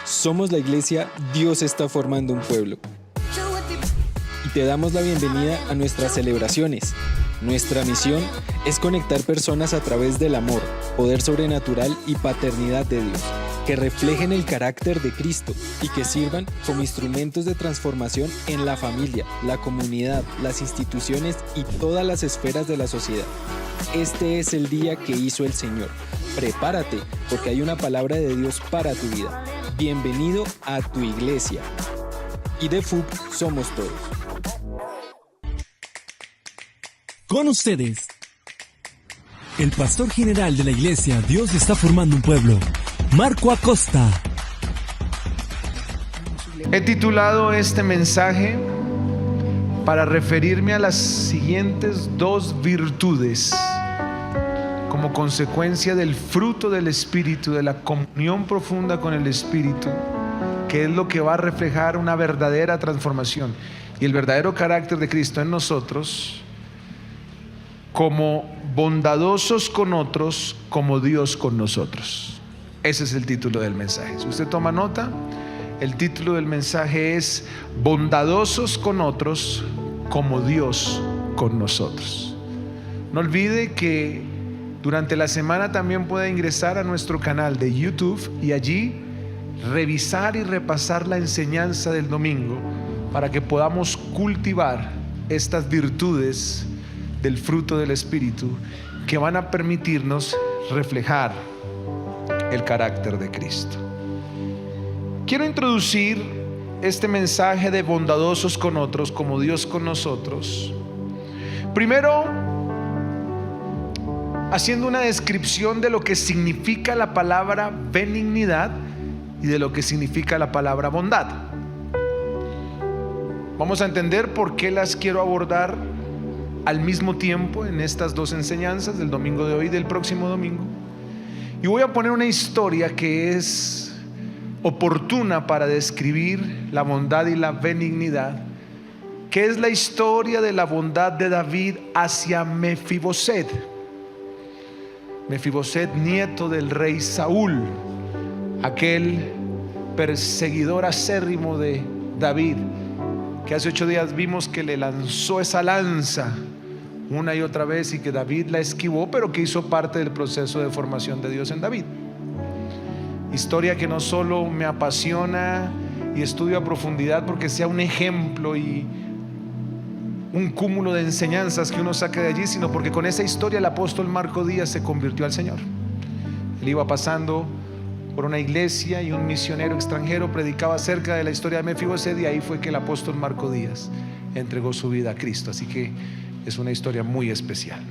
Somos la iglesia Dios está formando un pueblo. Y te damos la bienvenida a nuestras celebraciones. Nuestra misión es conectar personas a través del amor, poder sobrenatural y paternidad de Dios, que reflejen el carácter de Cristo y que sirvan como instrumentos de transformación en la familia, la comunidad, las instituciones y todas las esferas de la sociedad. Este es el día que hizo el Señor. Prepárate, porque hay una palabra de Dios para tu vida. Bienvenido a tu iglesia. Y de FUB somos todos. Con ustedes, el pastor general de la iglesia Dios está formando un pueblo, Marco Acosta. He titulado este mensaje para referirme a las siguientes dos virtudes como consecuencia del fruto del Espíritu, de la comunión profunda con el Espíritu, que es lo que va a reflejar una verdadera transformación y el verdadero carácter de Cristo en nosotros, como bondadosos con otros, como Dios con nosotros. Ese es el título del mensaje. Si usted toma nota, el título del mensaje es bondadosos con otros, como Dios con nosotros. No olvide que durante la semana también puede ingresar a nuestro canal de YouTube y allí revisar y repasar la enseñanza del domingo para que podamos cultivar estas virtudes del fruto del Espíritu que van a permitirnos reflejar el carácter de Cristo. Quiero introducir este mensaje de bondadosos con otros como Dios con nosotros, primero haciendo una descripción de lo que significa la palabra benignidad y de lo que significa la palabra bondad. Vamos a entender por qué las quiero abordar al mismo tiempo en estas dos enseñanzas, del domingo de hoy y del próximo domingo. Y voy a poner una historia que es oportuna para describir la bondad y la benignidad, que es la historia de la bondad de David hacia Mefiboset. Mefiboset, nieto del rey Saúl, aquel perseguidor acérrimo de David, que hace 8 días vimos que le lanzó esa lanza una y otra vez y que David la esquivó, pero que hizo parte del proceso de formación de Dios en David. Historia que no solo me apasiona y estudio a profundidad porque sea un ejemplo y un cúmulo de enseñanzas que uno saque de allí, sino porque con esa historia el apóstol Marco Díaz se convirtió al Señor. Él iba pasando por una iglesia y un misionero extranjero predicaba acerca de la historia de Mefiboset y ahí fue que el apóstol Marco Díaz entregó su vida a Cristo. Así que es una historia muy especial.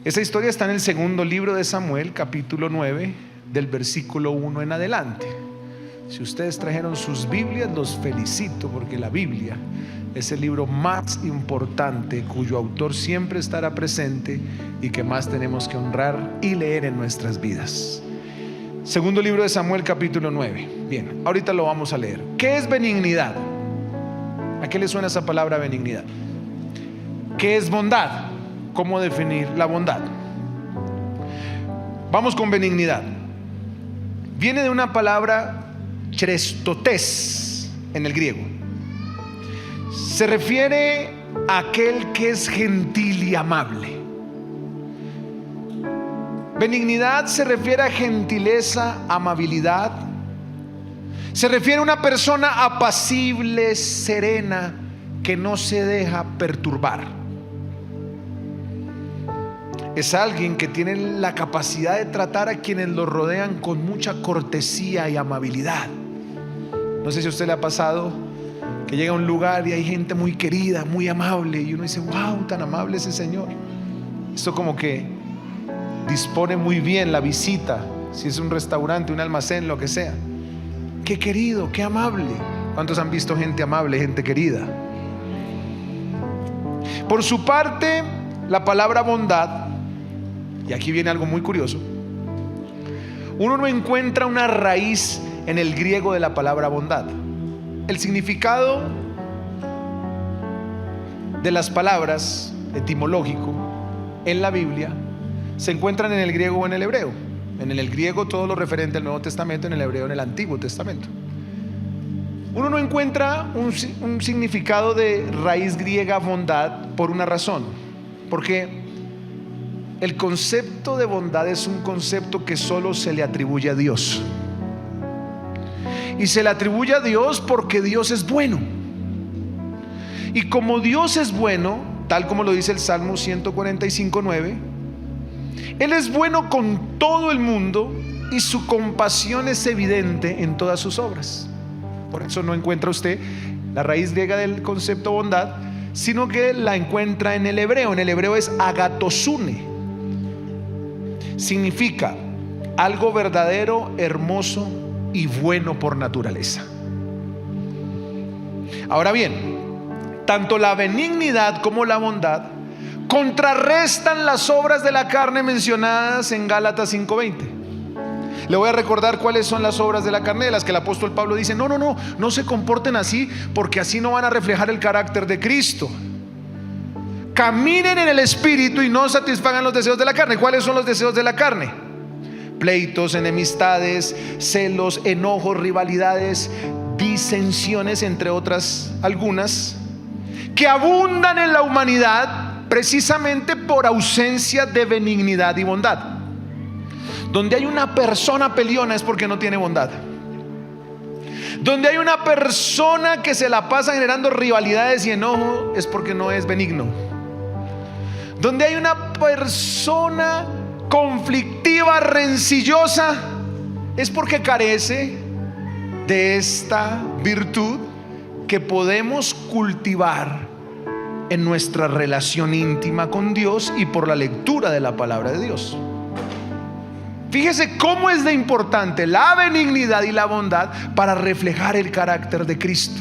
Esa historia está en el segundo libro de Samuel, capítulo 9, del versículo 1 en adelante. Si ustedes trajeron sus Biblias, los felicito, porque la Biblia es el libro más importante, cuyo autor siempre estará presente y que más tenemos que honrar y leer en nuestras vidas. Segundo libro de Samuel, capítulo 9. Bien, ahorita lo vamos a leer. ¿Qué es benignidad? ¿A qué le suena esa palabra benignidad? ¿Qué es bondad? ¿Cómo definir la bondad? Vamos con benignidad. Viene de una palabra chrestotes en el griego. Se refiere a aquel que es gentil y amable. Benignidad se refiere a gentileza, amabilidad. Se refiere a una persona apacible, serena, que no se deja perturbar. Es alguien que tiene la capacidad de tratar a quienes lo rodean con mucha cortesía y amabilidad. No sé si a usted le ha pasado que llega a un lugar y hay gente muy querida, muy amable, y uno dice: wow, tan amable ese señor. Esto como que dispone muy bien la visita, si es un restaurante, un almacén, lo que sea. Qué querido, qué amable. ¿Cuántos han visto gente amable, gente querida? Por su parte, la palabra bondad, y aquí viene algo muy curioso, uno no encuentra una raíz en el griego de la palabra bondad. El significado de las palabras etimológico en la Biblia se encuentran en el griego o en el hebreo. En el griego todo lo referente al Nuevo Testamento, en el hebreo en el Antiguo Testamento. Uno no encuentra un significado de raíz griega bondad por una razón, porque el concepto de bondad es un concepto que solo se le atribuye a Dios. Y se le atribuye a Dios porque Dios es bueno. Y como Dios es bueno, tal como lo dice el Salmo 145:9, Él es bueno con todo el mundo y su compasión es evidente en todas sus obras. Por eso no encuentra usted la raíz griega del concepto bondad, sino que la encuentra en el hebreo. En el hebreo es agatosune. Significa algo verdadero, hermoso y bueno por naturaleza. Ahora bien, tanto la benignidad como la bondad contrarrestan las obras de la carne mencionadas en Gálatas 5:20. Le voy a recordar cuáles son las obras de la carne, de las que el apóstol Pablo dice: no se comporten así, porque así no van a reflejar el carácter de Cristo. Caminen en el Espíritu y no satisfagan los deseos de la carne. ¿Cuáles son los deseos de la carne? Pleitos, enemistades, celos, enojos, rivalidades, disensiones, entre otras algunas, que abundan en la humanidad precisamente por ausencia de benignidad y bondad. Donde hay una persona peleona es porque no tiene bondad. Donde hay una persona que se la pasa generando rivalidades y enojo es porque no es benigno. Donde hay una persona conflictiva, rencillosa, es porque carece de esta virtud que podemos cultivar en nuestra relación íntima con Dios y por la lectura de la palabra de Dios. Fíjese cómo es de importante la benignidad y la bondad para reflejar el carácter de Cristo.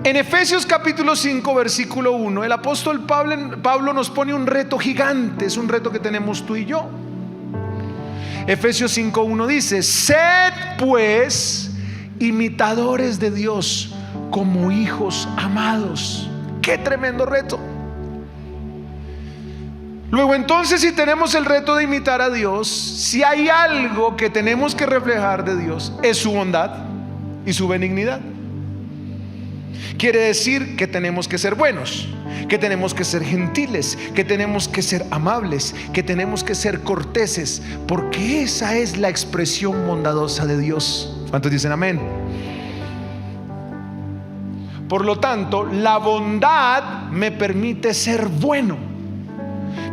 En Efesios capítulo 5 versículo 1, el apóstol Pablo nos pone un reto gigante. Es un reto que tenemos tú y yo. Efesios 5:1 dice: sed pues imitadores de Dios como hijos amados. ¡Qué tremendo reto! Luego entonces, si tenemos el reto de imitar a Dios, si hay algo que tenemos que reflejar de Dios, es su bondad y su benignidad. Quiere decir que tenemos que ser buenos, que tenemos que ser gentiles, que tenemos que ser amables, que tenemos que ser corteses, porque esa es la expresión bondadosa de Dios. ¿Cuántos dicen amén? Por lo tanto, la bondad me permite ser bueno,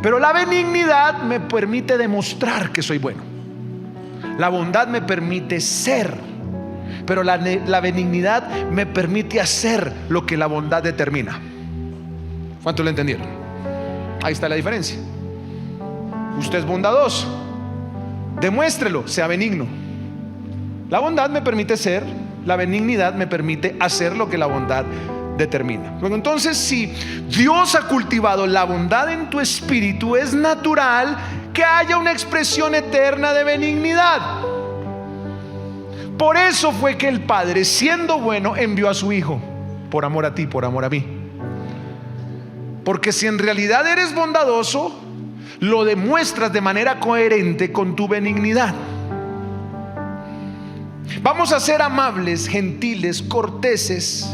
pero la benignidad me permite demostrar que soy bueno. La bondad me permite ser, pero la benignidad me permite hacer lo que la bondad determina. ¿Cuántos lo entendieron? Ahí está la diferencia. Usted es bondadoso, demuéstrelo, sea benigno. La bondad me permite ser, la benignidad me permite hacer lo que la bondad determina. Luego entonces, si Dios ha cultivado la bondad en tu espíritu, es natural que haya una expresión eterna de benignidad. Por eso fue que el Padre, siendo bueno, envió a su Hijo, por amor a ti, por amor a mí. Porque si en realidad eres bondadoso, lo demuestras de manera coherente con tu benignidad. Vamos a ser amables, gentiles, corteses,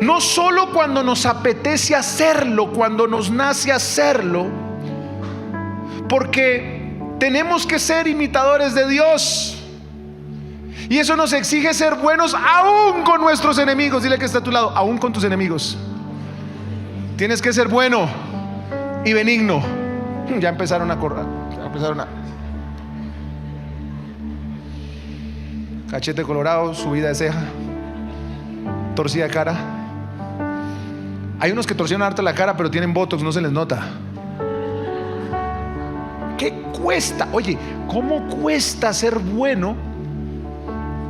no solo cuando nos apetece hacerlo, cuando nos nace hacerlo, porque tenemos que ser imitadores de Dios. Y eso nos exige ser buenos aún con nuestros enemigos. Dile que está a tu lado: aún con tus enemigos tienes que ser bueno y benigno. Ya empezaron a correr, cachete colorado, subida de ceja, torcida de cara. Hay unos que torcieron harto la cara, pero tienen botox, no se les nota. ¿Qué cuesta? Oye, ¿cómo cuesta ser bueno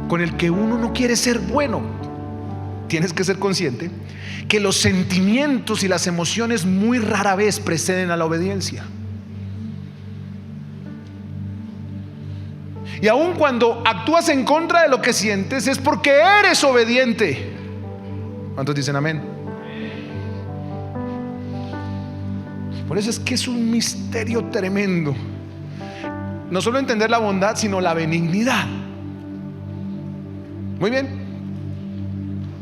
con el que uno no quiere ser bueno? Tienes que ser consciente que los sentimientos y las emociones muy rara vez preceden a la obediencia. Y aun cuando actúas en contra de lo que sientes, es porque eres obediente. ¿Cuántos dicen amén? Por eso es que es un misterio tremendo no solo entender la bondad, sino la benignidad. Muy bien,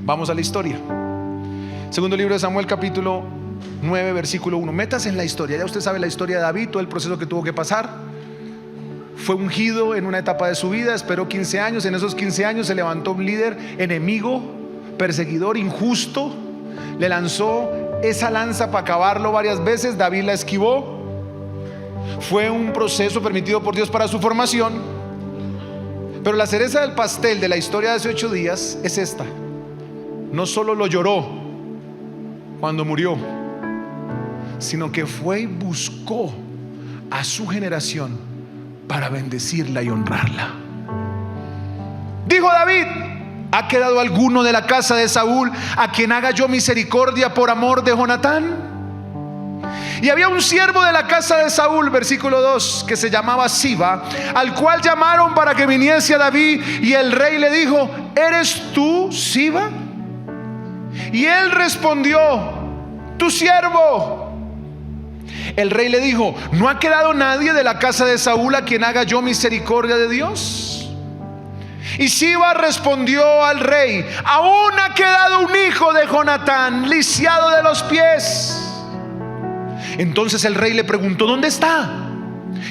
vamos a la historia. Segundo libro de Samuel, capítulo 9, versículo 1. Métase en la historia. Ya usted sabe la historia de David, todo el proceso que tuvo que pasar. Fue ungido en una etapa de su vida, esperó 15 años. En esos 15 años se levantó un líder enemigo, perseguidor, injusto. Le lanzó esa lanza para acabarlo varias veces. David la esquivó. Fue un proceso permitido por Dios para su formación. Pero la cereza del pastel de la historia de hace 8 días es esta: no solo lo lloró cuando murió, sino que fue y buscó a su generación para bendecirla y honrarla. Dijo David: ¿ha quedado alguno de la casa de Saúl a quien haga yo misericordia por amor de Jonatán? Y había un siervo de la casa de Saúl, versículo 2, que se llamaba Siba, al cual llamaron para que viniese a David. Y el rey le dijo: ¿eres tú, Siba? Y él respondió: tu siervo. El rey le dijo: ¿no ha quedado nadie de la casa de Saúl a quien haga yo misericordia de Dios? Y Siba respondió al rey: aún ha quedado un hijo de Jonatán, lisiado de los pies. Entonces el rey le preguntó: ¿dónde está?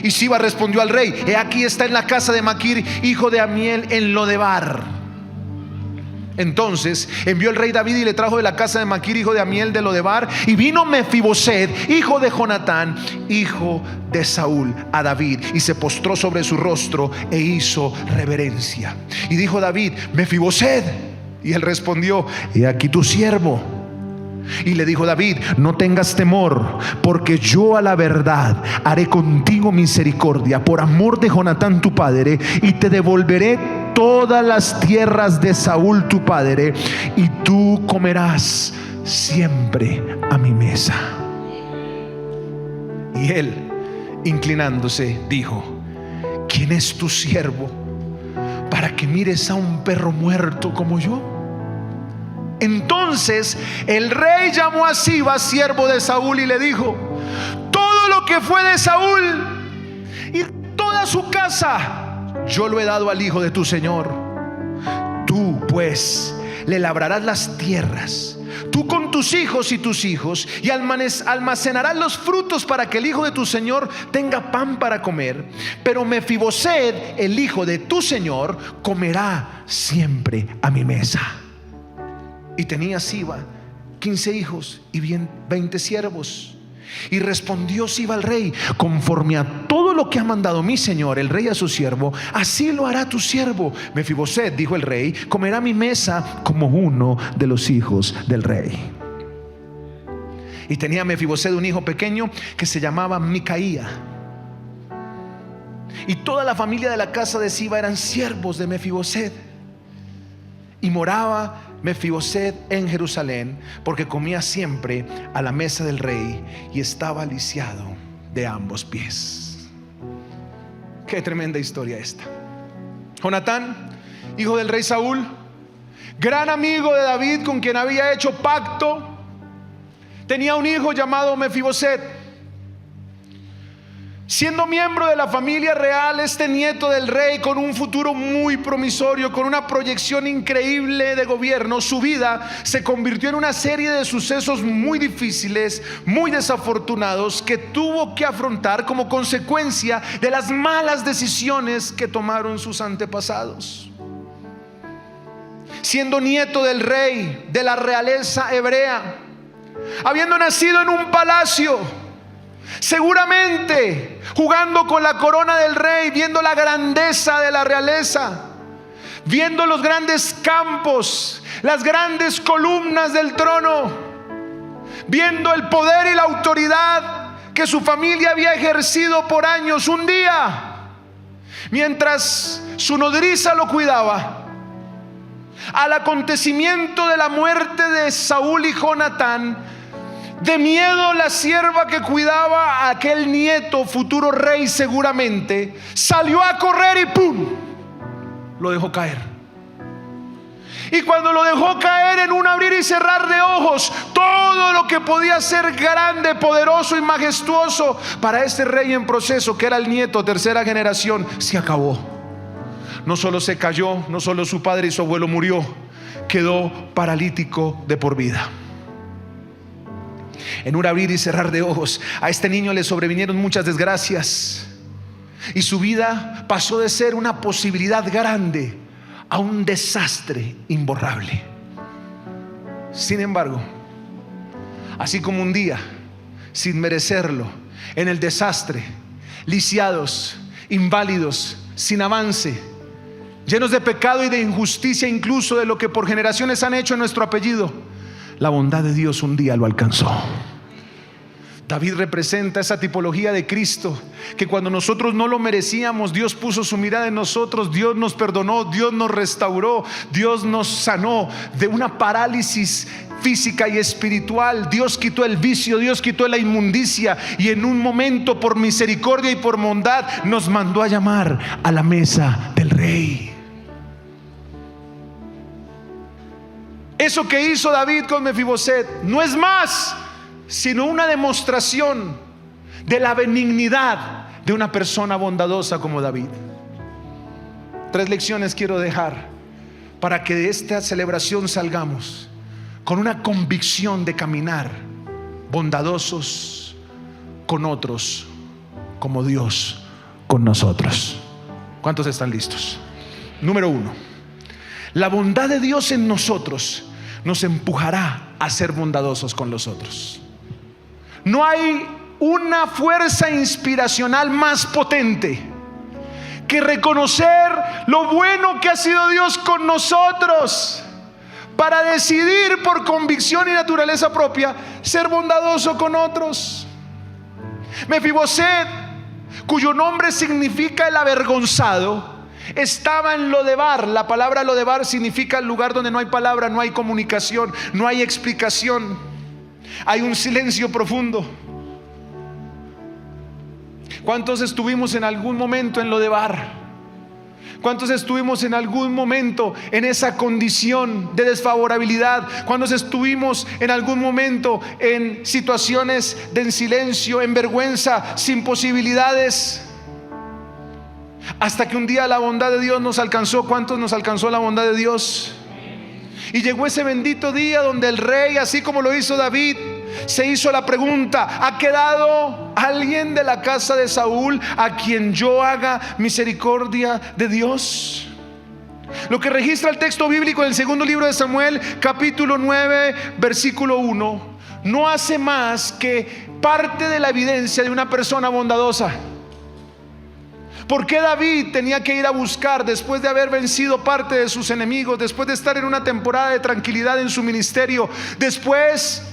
Y Siba respondió al rey: he aquí está en la casa de Maquir, hijo de Amiel, en Lodebar. Entonces envió el rey David y le trajo de la casa de Maquir, hijo de Amiel, de Lodebar. Y vino Mefiboset, hijo de Jonatán, hijo de Saúl, a David, y se postró sobre su rostro e hizo reverencia. Y dijo David: Mefiboset. Y él respondió: he aquí tu siervo. Y le dijo David: no tengas temor, porque yo a la verdad haré contigo misericordia por amor de Jonatán tu padre, y te devolveré todas las tierras de Saúl tu padre, y tú comerás siempre a mi mesa. Y él, inclinándose, dijo: ¿quién es tu siervo para que mires a un perro muerto como yo? Entonces el rey llamó a Siba, siervo de Saúl, y le dijo: todo lo que fue de Saúl y toda su casa yo lo he dado al hijo de tu señor. Tú pues le labrarás las tierras, tú con tus hijos, y almacenarás los frutos para que el hijo de tu señor tenga pan para comer. Pero Mefiboset, el hijo de tu señor, comerá siempre a mi mesa. Y tenía Siba 15 hijos y 20 siervos. Y respondió Siba al rey: conforme a todo lo que ha mandado mi señor el rey a su siervo, así lo hará tu siervo. Mefiboset, dijo el rey, comerá a mi mesa como uno de los hijos del rey. Y tenía Mefiboset un hijo pequeño que se llamaba Micaía. Y toda la familia de la casa de Siba eran siervos de Mefiboset. Y moraba Mefiboset en Jerusalén, porque comía siempre a la mesa del rey y estaba lisiado de ambos pies. Qué tremenda historia esta. Jonatán, hijo del rey Saúl, gran amigo de David, con quien había hecho pacto, tenía un hijo llamado Mefiboset. Siendo miembro de la familia real, este nieto del rey, con un futuro muy promisorio, con una proyección increíble de gobierno, su vida se convirtió en una serie de sucesos muy difíciles, muy desafortunados, que tuvo que afrontar como consecuencia de las malas decisiones que tomaron sus antepasados. Siendo nieto del rey, de la realeza hebrea, habiendo nacido en un palacio, seguramente jugando con la corona del rey, viendo la grandeza de la realeza, viendo los grandes campos, las grandes columnas del trono, viendo el poder y la autoridad que su familia había ejercido por años. Un día, mientras su nodriza lo cuidaba, al acontecimiento de la muerte de Saúl y Jonatán, de miedo, la sierva que cuidaba a aquel nieto, futuro rey seguramente, salió a correr y ¡pum!, lo dejó caer. Y cuando lo dejó caer en un abrir y cerrar de ojos, todo lo que podía ser grande, poderoso y majestuoso para este rey en proceso, que era el nieto, tercera generación, se acabó. No solo se cayó, no solo su padre y su abuelo murió, quedó paralítico de por vida. En un abrir y cerrar de ojos, a este niño le sobrevinieron muchas desgracias y su vida pasó de ser una posibilidad grande a un desastre imborrable. Sin embargo, así como un día, sin merecerlo, en el desastre, lisiados, inválidos, sin avance, llenos de pecado y de injusticia, incluso de lo que por generaciones han hecho en nuestro apellido, la bondad de Dios un día lo alcanzó. David representa esa tipología de Cristo, que cuando nosotros no lo merecíamos, Dios puso su mirada en nosotros, Dios nos perdonó, Dios nos restauró, Dios nos sanó de una parálisis física y espiritual. Dios quitó el vicio, Dios quitó la inmundicia, y en un momento, por misericordia y por bondad, nos mandó a llamar a la mesa del Rey. Eso que hizo David con Mefiboset no es más sino una demostración de la benignidad de una persona bondadosa como David. 3 lecciones quiero dejar para que de esta celebración salgamos con una convicción de caminar bondadosos con otros como Dios con nosotros. ¿Cuántos están listos? Número 1, la bondad de Dios en nosotros nos empujará a ser bondadosos con los otros. No hay una fuerza inspiracional más potente que reconocer lo bueno que ha sido Dios con nosotros para decidir por convicción y naturaleza propia ser bondadoso con otros. Mefiboset, cuyo nombre significa el avergonzado, estaba en Lodebar. La palabra Lodebar significa el lugar donde no hay palabra, no hay comunicación, no hay explicación. Hay un silencio profundo. ¿Cuántos estuvimos en algún momento en Lodebar? ¿Cuántos estuvimos en algún momento en esa condición de desfavorabilidad? ¿Cuántos estuvimos en algún momento en situaciones de silencio, en vergüenza, sin posibilidades? Hasta que un día la bondad de Dios nos alcanzó. ¿Cuántos nos alcanzó la bondad de Dios? Y llegó ese bendito día donde el rey, así como lo hizo David, se hizo la pregunta: ¿ha quedado alguien de la casa de Saúl a quien yo haga misericordia de Dios? Lo que registra el texto bíblico en el segundo libro de Samuel, capítulo 9, versículo 1, no hace más que parte de la evidencia de una persona bondadosa. ¿Por qué David tenía que ir a buscar, después de haber vencido parte de sus enemigos, después de estar en una temporada de tranquilidad en su ministerio, después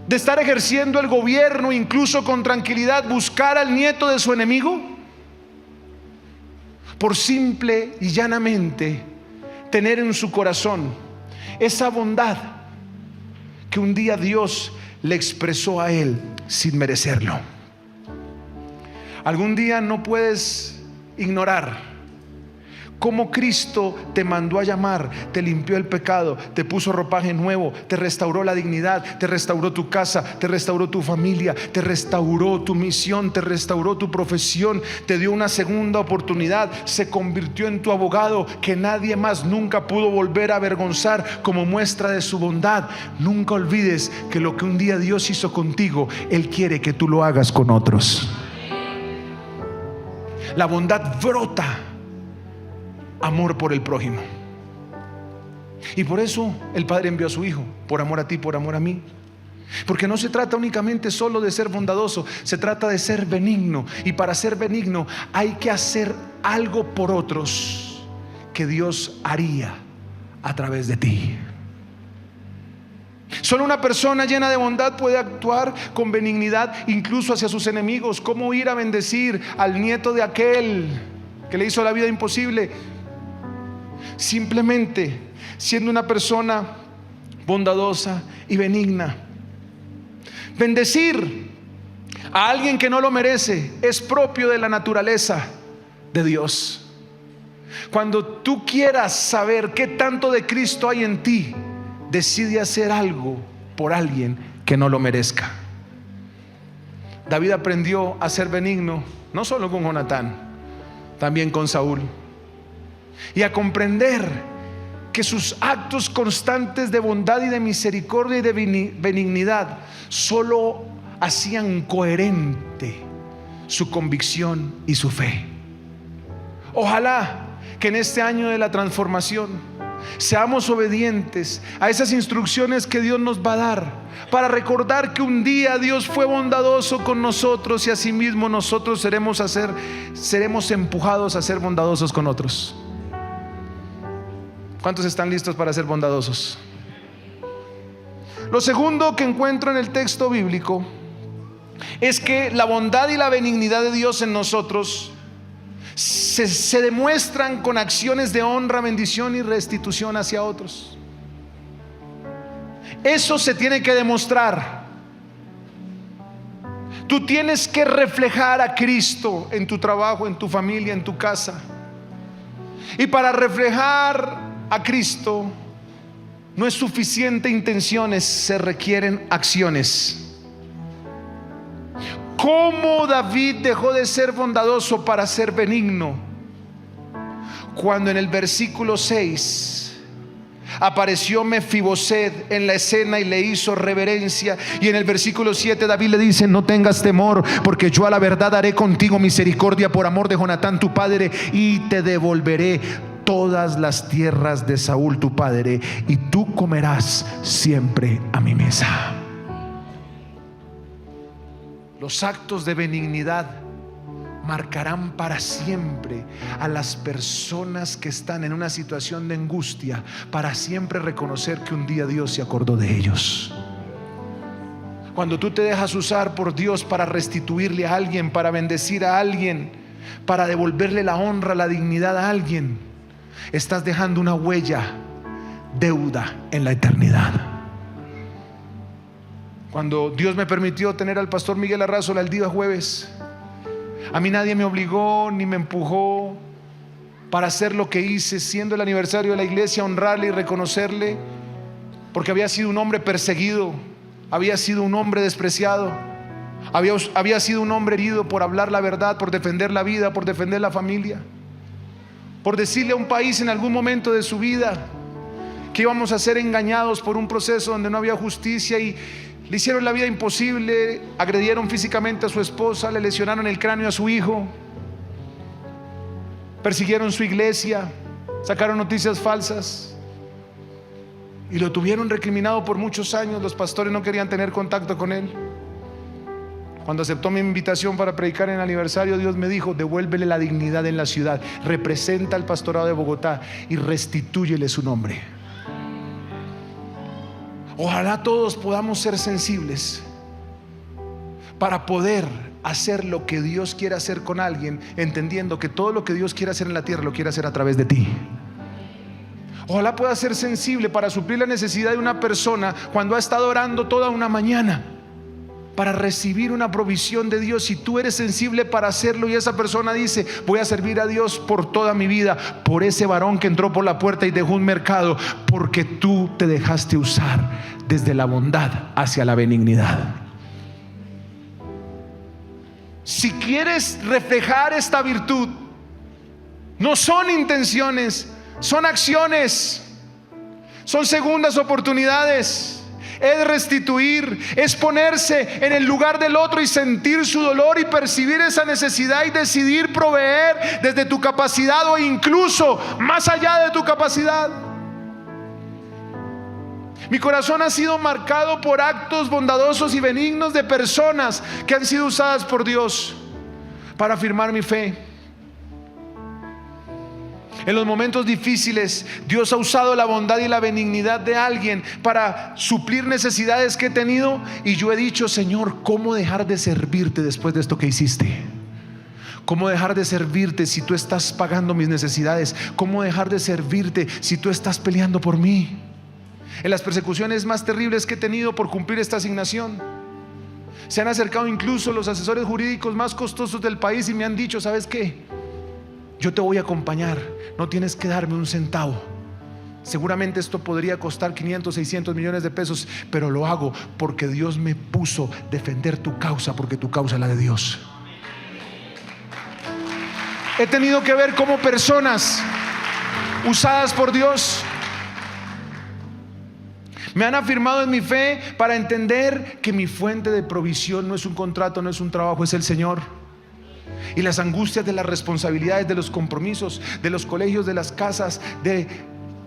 de estar ejerciendo el gobierno incluso con tranquilidad, buscar al nieto de su enemigo? Por simple y llanamente tener en su corazón esa bondad que un día Dios le expresó a él sin merecerlo. Algún día no puedes ignorar cómo Cristo te mandó a llamar, te limpió el pecado, te puso ropaje nuevo, te restauró la dignidad, te restauró tu casa, te restauró tu familia, te restauró tu misión, te restauró tu profesión, te dio una segunda oportunidad, se convirtió en tu abogado que nadie más nunca pudo volver a avergonzar como muestra de su bondad. Nunca olvides que lo que un día Dios hizo contigo, Él quiere que tú lo hagas con otros. La bondad brota amor por el prójimo. Y por eso el Padre envió a su Hijo, por amor a ti, por amor a mí. Porque no se trata únicamente solo de ser bondadoso, se trata de ser benigno. Y para ser benigno hay que hacer algo por otros que Dios haría a través de ti. Solo una persona llena de bondad puede actuar con benignidad incluso hacia sus enemigos. ¿Cómo ir a bendecir al nieto de aquel que le hizo la vida imposible? Simplemente siendo una persona bondadosa y benigna. Bendecir a alguien que no lo merece es propio de la naturaleza de Dios. Cuando tú quieras saber qué tanto de Cristo hay en ti, decide hacer algo por alguien que no lo merezca. David aprendió a ser benigno, no solo con Jonatán, también con Saúl, y a comprender que sus actos constantes de bondad y de misericordia y de benignidad solo hacían coherente su convicción y su fe. Ojalá que en este año de la transformación seamos obedientes a esas instrucciones que Dios nos va a dar, para recordar que un día Dios fue bondadoso con nosotros y asimismo nosotros seremos empujados a ser bondadosos con otros. ¿Cuántos están listos para ser bondadosos? Lo segundo que encuentro en el texto bíblico es que la bondad y la benignidad de Dios en nosotros se demuestran con acciones de honra, bendición y restitución hacia otros. Eso se tiene que demostrar. Tú tienes que reflejar a Cristo en tu trabajo, en tu familia, en tu casa. Y para reflejar a Cristo no es suficiente intenciones, se requieren acciones. ¿Cómo David dejó de ser bondadoso para ser benigno? Cuando en el versículo 6 apareció Mefiboset en la escena y le hizo reverencia, y en el versículo 7 David le dice: no tengas temor, porque yo a la verdad haré contigo misericordia por amor de Jonatán tu padre, y te devolveré todas las tierras de Saúl tu padre, y tú comerás siempre a mi mesa. Los actos de benignidad marcarán para siempre a las personas que están en una situación de angustia, para siempre reconocer que un día Dios se acordó de ellos. Cuando tú te dejas usar por Dios para restituirle a alguien, para bendecir a alguien, para devolverle la honra, la dignidad a alguien, estás dejando una huella, deuda en la eternidad. Cuando Dios me permitió tener al pastor Miguel Arrazola el día jueves, a mí nadie me obligó ni me empujó para hacer lo que hice, siendo el aniversario de la iglesia, honrarle y reconocerle, porque había sido un hombre perseguido, había sido un hombre despreciado, había sido un hombre herido por hablar la verdad, por defender la vida, por defender la familia, por decirle a un país en algún momento de su vida que íbamos a ser engañados por un proceso donde no había justicia, y le hicieron la vida imposible, agredieron físicamente a su esposa, le lesionaron el cráneo a su hijo, persiguieron su iglesia, sacaron noticias falsas y lo tuvieron recriminado por muchos años. Los pastores no querían tener contacto con él. Cuando aceptó mi invitación para predicar en el aniversario, Dios me dijo: devuélvele la dignidad en la ciudad, representa al pastorado de Bogotá y restitúyele su nombre. Ojalá todos podamos ser sensibles para poder hacer lo que Dios quiere hacer con alguien, entendiendo que todo lo que Dios quiere hacer en la tierra lo quiere hacer a través de ti. Ojalá pueda ser sensible para suplir la necesidad de una persona cuando ha estado orando toda una mañana para recibir una provisión de Dios, y tú eres sensible para hacerlo, y esa persona dice: voy a servir a Dios por toda mi vida, por ese varón que entró por la puerta y dejó un mercado, porque tú te dejaste usar desde la bondad hacia la benignidad. Si quieres reflejar esta virtud, no son intenciones, son acciones, son segundas oportunidades. Es restituir, es ponerse en el lugar del otro y sentir su dolor y percibir esa necesidad y decidir proveer desde tu capacidad o incluso más allá de tu capacidad. Mi corazón ha sido marcado por actos bondadosos y benignos de personas que han sido usadas por Dios para afirmar mi fe. En los momentos difíciles, Dios ha usado la bondad y la benignidad de alguien para suplir necesidades que he tenido, y yo he dicho: Señor, ¿cómo dejar de servirte después de esto que hiciste? ¿Cómo dejar de servirte si tú estás pagando mis necesidades? ¿Cómo dejar de servirte si tú estás peleando por mí? En las persecuciones más terribles que he tenido por cumplir esta asignación, se han acercado incluso los asesores jurídicos más costosos del país y me han dicho: ¿sabes qué? yo te voy a acompañar, no tienes que darme un centavo. Seguramente esto podría costar 500, 600 millones de pesos, pero lo hago porque Dios me puso a defender tu causa, porque tu causa es la de Dios. He tenido que ver cómo personas usadas por Dios me han afirmado en mi fe para entender que mi fuente de provisión no es un contrato, no es un trabajo, es el Señor. Y las angustias de las responsabilidades, de los compromisos, de los colegios, de las casas, de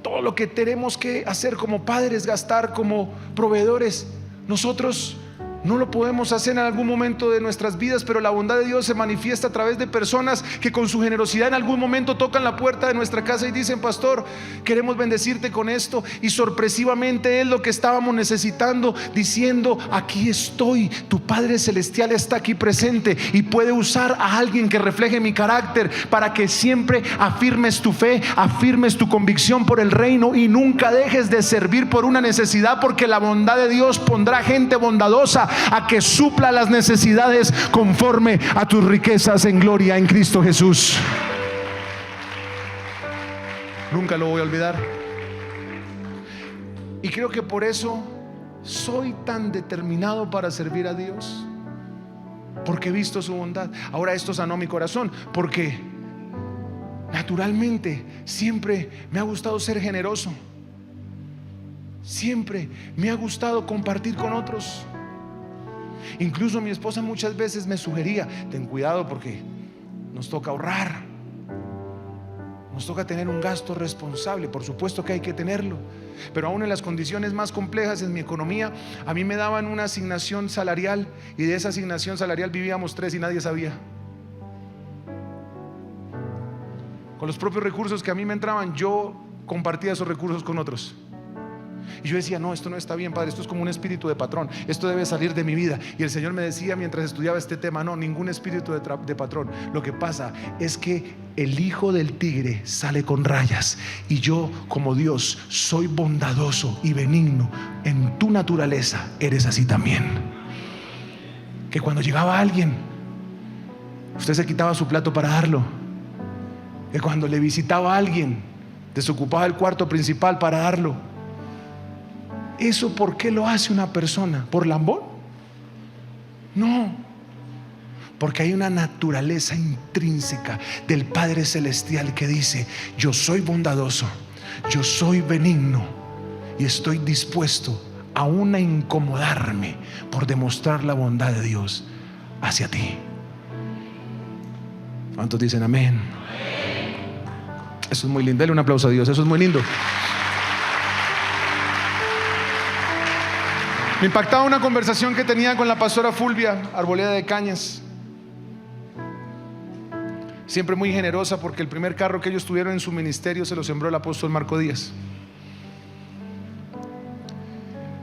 todo lo que tenemos que hacer como padres, gastar como proveedores, nosotros no lo podemos hacer en algún momento de nuestras vidas, pero la bondad de Dios se manifiesta a través de personas que con su generosidad en algún momento tocan la puerta de nuestra casa y dicen: pastor, queremos bendecirte con esto. Y sorpresivamente es lo que estábamos necesitando, diciendo: aquí estoy, tu Padre Celestial está aquí presente y puede usar a alguien que refleje mi carácter para que siempre afirmes tu fe, afirmes tu convicción por el reino y nunca dejes de servir por una necesidad, porque la bondad de Dios pondrá gente bondadosa a que supla las necesidades conforme a tus riquezas en gloria en Cristo Jesús. Nunca lo voy a olvidar. Y creo que por eso soy tan determinado para servir a Dios, porque he visto su bondad. Ahora esto sanó mi corazón, porque naturalmente siempre me ha gustado ser generoso, siempre me ha gustado compartir con otros. Incluso mi esposa muchas veces me sugería: ten cuidado porque nos toca ahorrar, nos toca tener un gasto responsable. Por supuesto que hay que tenerlo, pero aún en las condiciones más complejas en mi economía, a mí me daban una asignación salarial, y de esa asignación salarial vivíamos 3 y nadie sabía. Con los propios recursos que a mí me entraban, yo compartía esos recursos con otros. Y yo decía: no, esto no está bien, Padre, esto es como un espíritu de patrón, esto debe salir de mi vida. Y el Señor me decía mientras estudiaba este tema: no, ningún espíritu de patrón. Lo que pasa es que el hijo del tigre sale con rayas, y yo, como Dios, soy bondadoso y benigno. En tu naturaleza eres así también. Que cuando llegaba alguien, usted se quitaba su plato para darlo. Que cuando le visitaba a alguien, desocupaba el cuarto principal para darlo. ¿Eso por qué lo hace una persona? ¿Por lambón? No, porque hay una naturaleza intrínseca del Padre Celestial que dice: yo soy bondadoso, yo soy benigno, y estoy dispuesto aún a incomodarme por demostrar la bondad de Dios hacia ti. ¿Cuántos dicen amén? Eso es muy lindo. Dale un aplauso a Dios, eso es muy lindo. Me impactaba una conversación que tenía con la pastora Fulvia Arboleda de Cañas, siempre muy generosa, porque el primer carro que ellos tuvieron en su ministerio se lo sembró el apóstol Marco Díaz.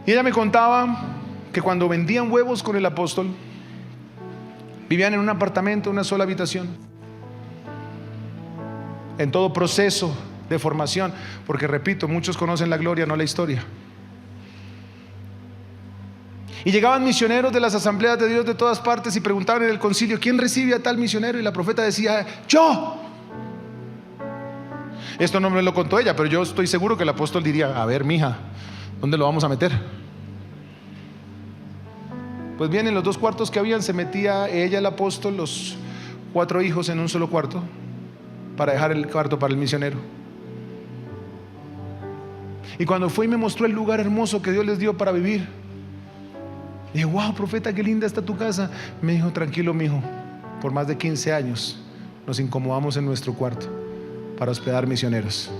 Y ella me contaba que cuando vendían huevos con el apóstol, vivían en un apartamento, una sola habitación, en todo proceso de formación, porque repito, muchos conocen la gloria, no la historia. Y llegaban misioneros de las asambleas de Dios de todas partes y preguntaban en el concilio: ¿quién recibe a tal misionero? Y la profeta decía: yo. Esto no me lo contó ella, pero yo estoy seguro que el apóstol diría: a ver, mija, ¿dónde lo vamos a meter? Pues bien, en los 2 cuartos que habían se metía ella, el apóstol, los 4 hijos en un solo cuarto, para dejar el cuarto para el misionero. Y cuando fue y me mostró el lugar hermoso que Dios les dio para vivir, dije: wow, profeta, qué linda está tu casa. Me dijo: tranquilo, mijo, por más de 15 años nos incomodamos en nuestro cuarto para hospedar misioneros,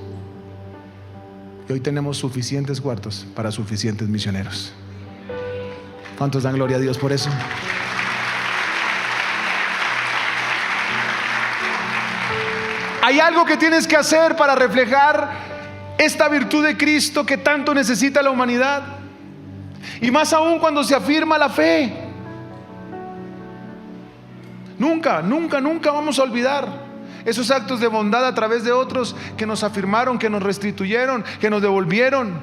y hoy tenemos suficientes cuartos para suficientes misioneros. ¿Cuántos dan gloria a Dios por eso? Hay algo que tienes que hacer para reflejar esta virtud de Cristo que tanto necesita la humanidad, y más aún cuando se afirma la fe. Nunca vamos a olvidar esos actos de bondad a través de otros que nos afirmaron, que nos restituyeron, que nos devolvieron.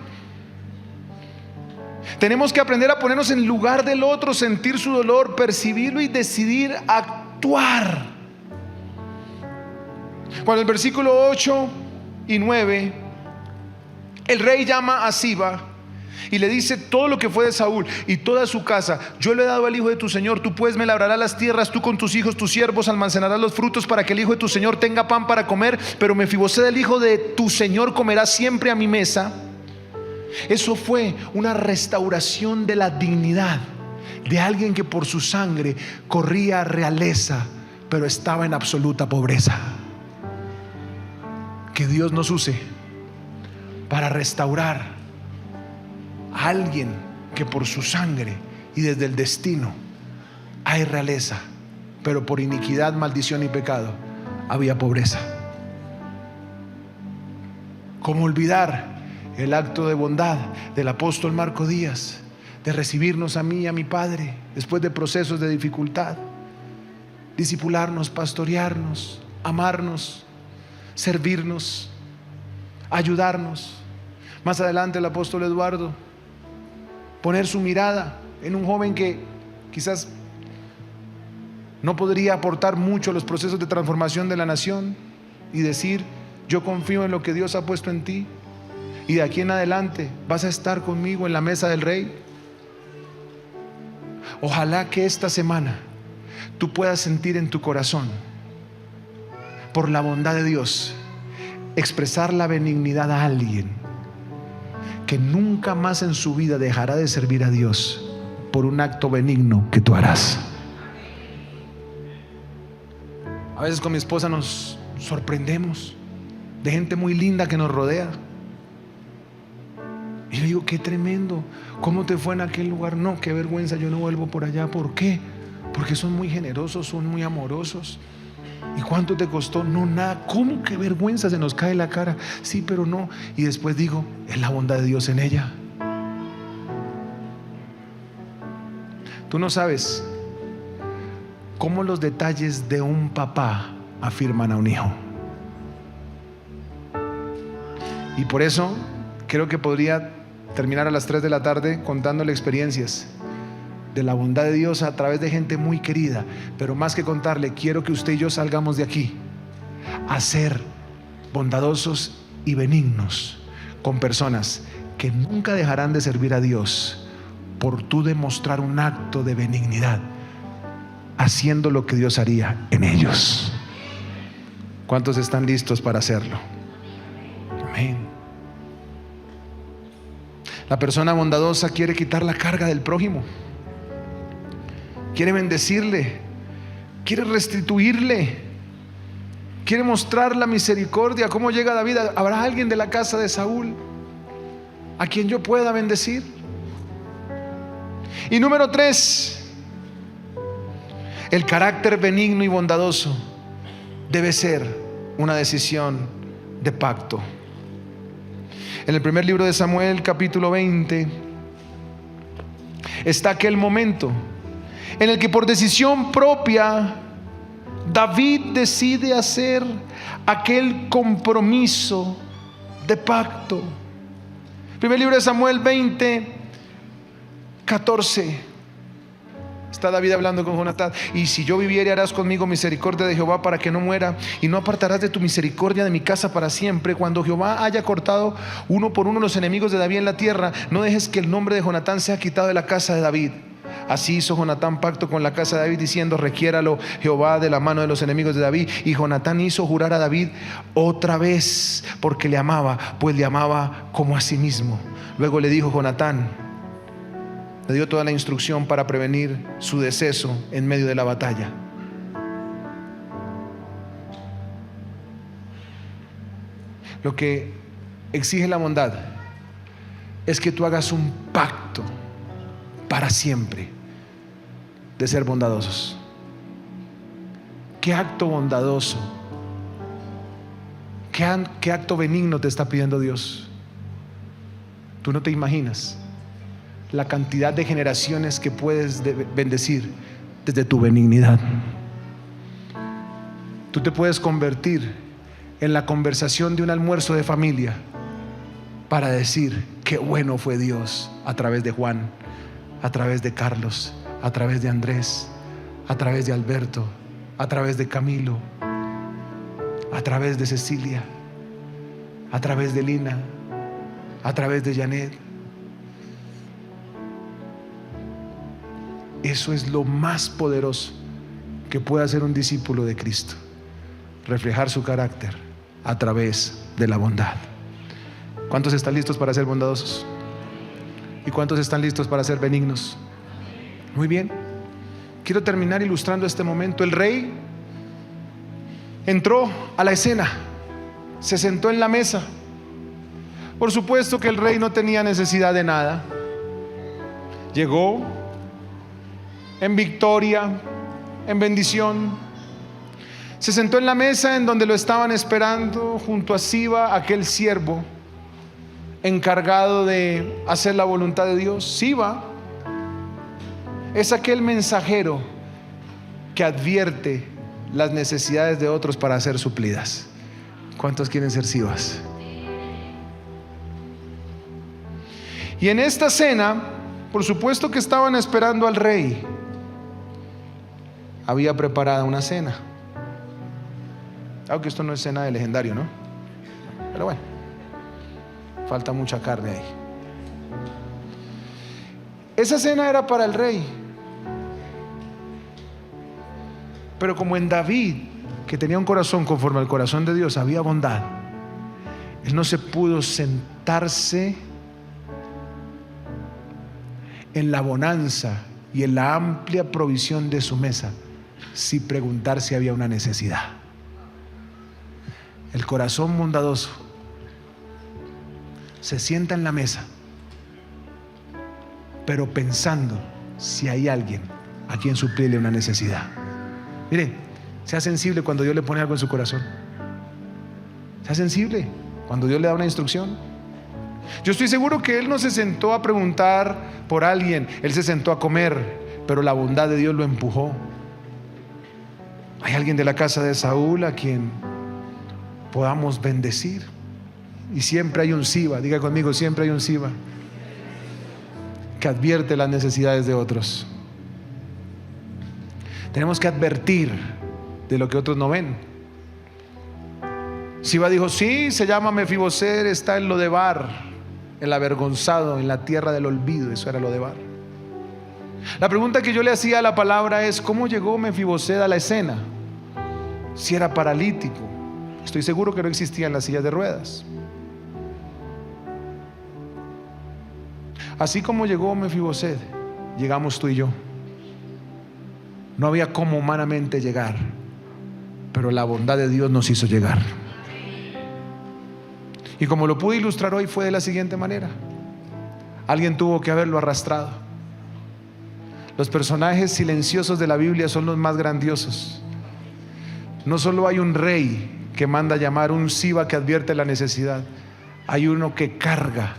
Tenemos que aprender a ponernos en lugar del otro, sentir su dolor, percibirlo y decidir actuar. Cuando el versículo 8 y 9, el rey llama a Siba y le dice todo lo que fue de Saúl y toda su casa: yo le he dado al hijo de tu señor, tú pues me labrarás las tierras, tú con tus hijos, tus siervos almacenarás los frutos para que el hijo de tu señor tenga pan para comer, pero Mefiboseth, el hijo de tu señor, comerá siempre a mi mesa. Eso fue una restauración de la dignidad de alguien que por su sangre corría realeza, pero estaba en absoluta pobreza. Que Dios nos use para restaurar a alguien que por su sangre y desde el destino hay realeza, pero por iniquidad, maldición y pecado había pobreza. ¿Cómo olvidar el acto de bondad del apóstol Marco Díaz, de recibirnos a mí y a mi padre después de procesos de dificultad, discipularnos, pastorearnos, amarnos, servirnos, ayudarnos? Más adelante el apóstol Eduardo poner su mirada en un joven que quizás no podría aportar mucho a los procesos de transformación de la nación y decir: yo confío en lo que Dios ha puesto en ti y de aquí en adelante vas a estar conmigo en la mesa del rey. Ojalá que esta semana tú puedas sentir en tu corazón, por la bondad de Dios, expresar la benignidad a alguien que nunca más en su vida dejará de servir a Dios por un acto benigno que tú harás. A veces con mi esposa nos sorprendemos de gente muy linda que nos rodea. Y yo digo: qué tremendo, ¿cómo te fue en aquel lugar? No, qué vergüenza, yo no vuelvo por allá. ¿Por qué? Porque son muy generosos, son muy amorosos. ¿Y cuánto te costó? No, nada. ¿Cómo? Qué vergüenza, se nos cae la cara. Sí, pero no. Y después digo: es la bondad de Dios en ella. Tú no sabes cómo los detalles de un papá afirman a un hijo. Y por eso creo que podría terminar a las 3 de la tarde contándole experiencias de la bondad de Dios a través de gente muy querida. Pero más que contarle, quiero que usted y yo salgamos de aquí a ser bondadosos y benignos con personas que nunca dejarán de servir a Dios por tú demostrar un acto de benignidad, haciendo lo que Dios haría en ellos. ¿Cuántos están listos para hacerlo? Amén. La persona bondadosa quiere quitar la carga del prójimo, quiere bendecirle, quiere restituirle, quiere mostrar la misericordia. ¿Cómo llega David? ¿Habrá alguien de la casa de Saúl a quien yo pueda bendecir? Y número 3, el carácter benigno y bondadoso debe ser una decisión de pacto. En el primer libro de Samuel, capítulo 20, está aquel momento en el que por decisión propia David decide hacer aquel compromiso de pacto. Primer libro de Samuel 20, 14. Está David hablando con Jonatán: y si yo viviere, harás conmigo misericordia de Jehová para que no muera, y no apartarás de tu misericordia de mi casa para siempre. Cuando Jehová haya cortado uno por uno los enemigos de David en la tierra, no dejes que el nombre de Jonatán sea quitado de la casa de David. Así hizo Jonatán pacto con la casa de David, diciendo: requiéralo Jehová de la mano de los enemigos de David. Y Jonatán hizo jurar a David otra vez, porque le amaba, pues le amaba como a sí mismo. Luego le dijo Jonatán, le dio toda la instrucción para prevenir su deceso en medio de la batalla. Lo que exige la bondad es que tú hagas un pacto para siempre de ser bondadosos. ¿Qué acto bondadoso, qué acto benigno te está pidiendo Dios? Tú no te imaginas la cantidad de generaciones que puedes bendecir desde tu benignidad. Tú te puedes convertir en la conversación de un almuerzo de familia para decir: qué bueno fue Dios a través de Juan, a través de Carlos, a través de Andrés, a través de Alberto, a través de Camilo. a través de Cecilia, a través de Lina, a través de Janet. Eso es lo más poderoso que puede hacer un discípulo de Cristo: reflejar su carácter a través de la bondad. ¿Cuántos están listos para ser bondadosos? ¿Y cuántos están listos para ser benignos? Muy bien. Quiero terminar ilustrando este momento. El rey entró a la escena, se sentó en la mesa. Por supuesto que el rey no tenía necesidad de nada. Llegó en victoria, en bendición. Se sentó en la mesa en donde lo estaban esperando, junto a Siba, aquel siervo encargado de hacer la voluntad de Dios. Siba es aquel mensajero que advierte las necesidades de otros para ser suplidas. ¿Cuántos quieren ser Sibas? Y en esta cena, por supuesto que estaban esperando al rey. Había preparada una cena. Aunque esto no es cena de legendario, ¿no? Pero bueno, falta mucha carne ahí. Esa cena era para el rey. Pero como en David, que tenía un corazón conforme al corazón de Dios, había bondad, él no se pudo sentarse en la bonanza y en la amplia provisión de su mesa sin preguntar si había una necesidad. El corazón bondadoso se sienta en la mesa, pero pensando si hay alguien a quien suplirle una necesidad. Mire, sea sensible cuando Dios le pone algo en su corazón. Sea sensible cuando Dios le da una instrucción. Yo estoy seguro que él no se sentó a preguntar por alguien, él se sentó a comer, pero la bondad de Dios lo empujó. ¿Hay alguien de la casa de Saúl a quien podamos bendecir? Y siempre hay un Siba, diga conmigo, siempre hay un Siba que advierte las necesidades de otros. Tenemos que advertir de lo que otros no ven. Siba dijo: sí, se llama Mefiboset, está en Lodebar, el avergonzado, en la tierra del olvido. Eso era Lodebar. La pregunta que yo le hacía a la palabra es: ¿cómo llegó Mefiboset a la escena? Si era paralítico, estoy seguro que no existían las sillas de ruedas. Así como llegó Mefiboset, llegamos tú y yo. No había cómo humanamente llegar, pero la bondad de Dios nos hizo llegar. Y como lo pude ilustrar hoy, fue de la siguiente manera: alguien tuvo que haberlo arrastrado. Los personajes silenciosos de la Biblia son los más grandiosos. No solo hay un rey que manda llamar, un Siba que advierte la necesidad, hay uno que carga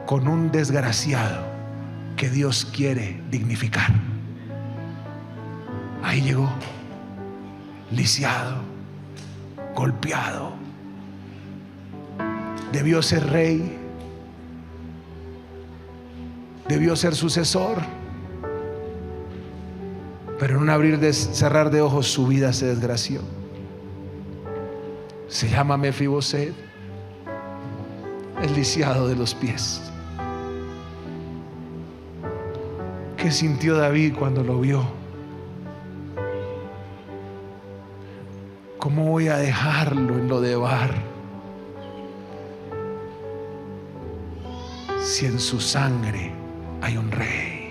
con un desgraciado que Dios quiere dignificar. Ahí llegó, lisiado, golpeado. Debió ser rey, debió ser sucesor, pero en un abrir y cerrar de ojos su vida se desgració. Se llama Mefiboset, el lisiado de los pies. ¿Qué sintió David cuando lo vio? ¿Cómo voy a dejarlo en Lodebar si en su sangre hay un rey?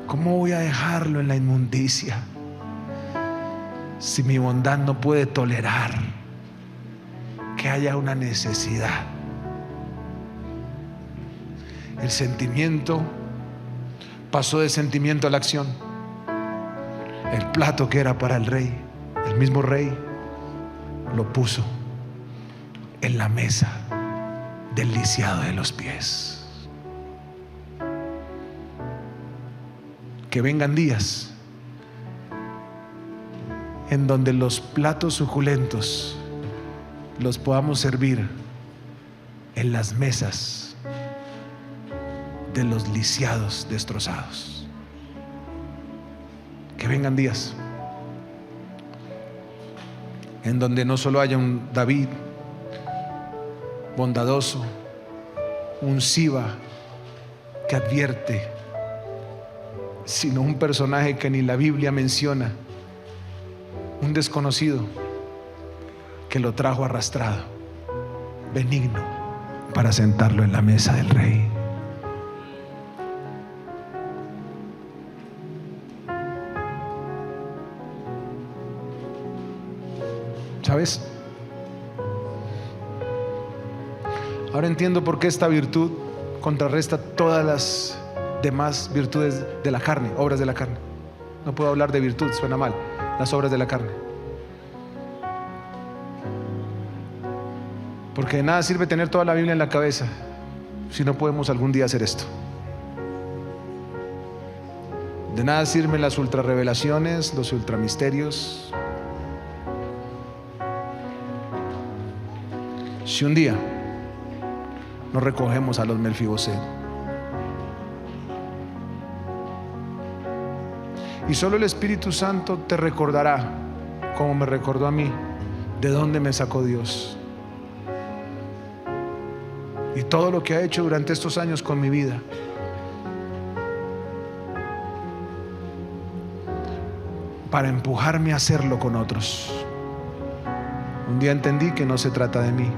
¿Cómo voy a dejarlo en la inmundicia si mi bondad no puede tolerar que haya una necesidad? El sentimiento pasó de sentimiento a la acción. El plato que era para el rey, el mismo rey lo puso en la mesa del lisiado de los pies. Que vengan días en donde los platos suculentos los podamos servir en las mesas de los lisiados destrozados. Que vengan días en donde no solo haya un David bondadoso, un Siba que advierte, sino un personaje que ni la Biblia menciona, un desconocido que lo trajo arrastrado, benigno, para sentarlo en la mesa del rey. ¿Sabes? Ahora entiendo por qué esta virtud contrarresta todas las demás virtudes de la carne, obras de la carne. No puedo hablar de virtud, suena mal, las obras de la carne. Porque de nada sirve tener toda la Biblia en la cabeza si no podemos algún día hacer esto. De nada sirven las ultrarrevelaciones, los ultramisterios, si un día no recogemos a los Melfiboset. Y solo el Espíritu Santo te recordará, como me recordó a mí, de dónde me sacó Dios y todo lo que ha hecho durante estos años con mi vida. Para empujarme a hacerlo con otros. Un día entendí que no se trata de mí,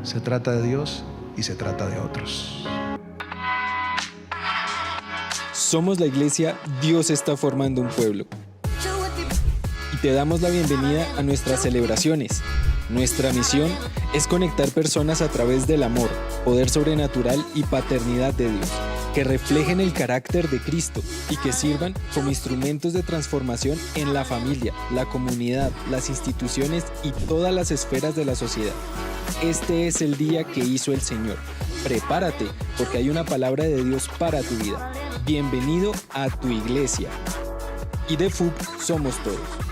se trata de Dios y se trata de otros. Somos la iglesia Dios está formando un pueblo. Y te damos la bienvenida a nuestras celebraciones. Nuestra misión es conectar personas a través del amor, poder sobrenatural y paternidad de Dios, que reflejen el carácter de Cristo y que sirvan como instrumentos de transformación en la familia, la comunidad, las instituciones y todas las esferas de la sociedad. Este es el día que hizo el Señor. Prepárate, porque hay una palabra de Dios para tu vida. Bienvenido a tu iglesia. Y de FUB somos todos.